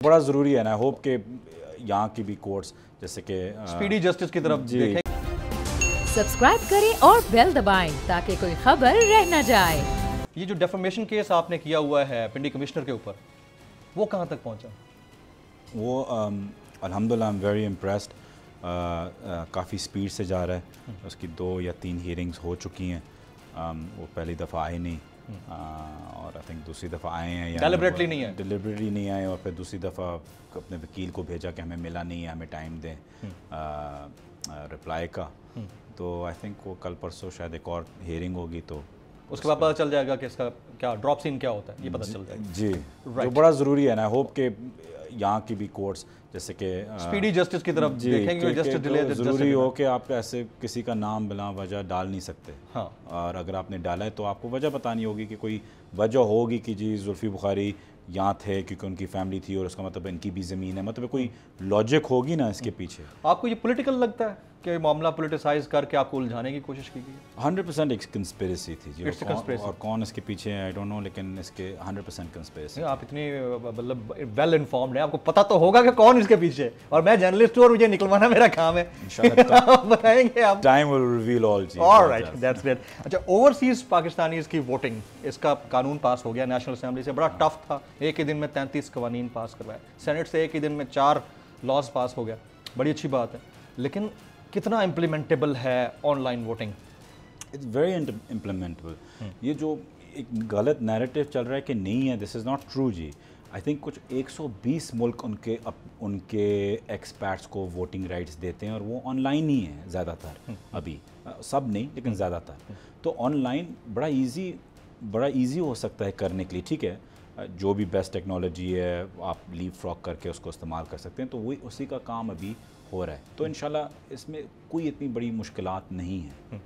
बड़ा ज़रूरी है ना। आई होप कि यहाँ की भी कोर्ट्स जैसे कि स्पीडी जस्टिस की तरफ देखें। सब्सक्राइब करें और बेल दबाएं ताकि कोई खबर रह न जाए। ये जो डेफेमेशन केस आपने किया हुआ है पिंडी कमिश्नर के ऊपर, वो कहाँ तक पहुँचा? वो अल्हम्दुलिल्लाह आई एम वेरी इम्प्रेस्ड। काफ़ी स्पीड से जा रहा है। उसकी 2 या 3 हियरिंग्स हो चुकी हैं। वो पहली दफ़ा आए नहीं और आई थिंक दूसरी दफ़ा आए हैं या डेलिबरेटली नहीं आए और फिर दूसरी दफ़ा अपने वकील को भेजा कि हमें मिला नहीं है, हमें टाइम दें रिप्लाई का। तो आई थिंक वो कल परसों शायद एक और हियरिंग होगी, तो उसके बाद पता चल जाएगा कि इसका क्या ड्रॉप सीन क्या होता है, ये पता चल जाएगा। जी जो बड़ा ज़रूरी है ना। आई होप कि यहाँ की भी कोर्ट्स जैसे कि स्पीडी जस्टिस की तरफ देखेंगे। जस्टिस डिले ज़रूरी हो कि आप ऐसे किसी का नाम बिना वजह डाल नहीं सकते। हाँ। और अगर आपने डाला है तो आपको वजह बतानी होगी कि कोई वजह होगी कि जी जुल्फी बुखारी यहाँ थे क्योंकि उनकी फैमिली थी और उसका मतलब इनकी भी ज़मीन है, मतलब कोई लॉजिक होगी ना इसके पीछे। आपको ये पॉलिटिकल लगता है कि मामला पॉलिटिसाइज करके आपको उलझाने की कोशिश की गई? 100% एक कंस्पिरेसी थी जी। और कौन इसके पीछे है आई डोंट नो, लेकिन इसके 100% कंस्पिरेसी। आप इतनी मतलब वेल इन्फॉर्म्ड है, आपको पता तो होगा कि कौन इसके पीछे है। और मैं जर्नलिस्ट हूँ और मुझे निकलवाना मेरा काम है। इंशाल्लाह बताएंगे आप। टाइम विल रिवील ऑल जी। Alright, that's great. अच्छा, ओवरसीज पाकिस्तानीज की वोटिंग, इसका कानून पास हो गया नेशनल असेंबली से। बड़ा टफ था, एक ही दिन में 33 कवानीन पास करवाए। सेनेट से एक ही दिन में 4 लॉज पास हो गया, बड़ी अच्छी बात है। लेकिन कितना इम्प्लीमेंटेबल है online voting? It's very implementable. ये जो एक गलत नैरेटिव चल रहा है कि नहीं है, दिस इज़ नॉट ट्रू जी। आई थिंक कुछ 120 मुल्क उनके एक्सपर्ट्स को वोटिंग राइट्स देते हैं और वो ऑनलाइन ही है ज़्यादातर। अभी सब नहीं लेकिन ज़्यादातर। तो ऑनलाइन बड़ा इजी हो सकता है करने के लिए। ठीक है, जो भी बेस्ट टेक्नोलॉजी है आप लीप फ्रॉग करके उसको इस्तेमाल कर सकते हैं, तो वही उसी का काम अभी हो रहा है। तो इंशाल्लाह इसमें कोई इतनी बड़ी मुश्किलात नहीं है।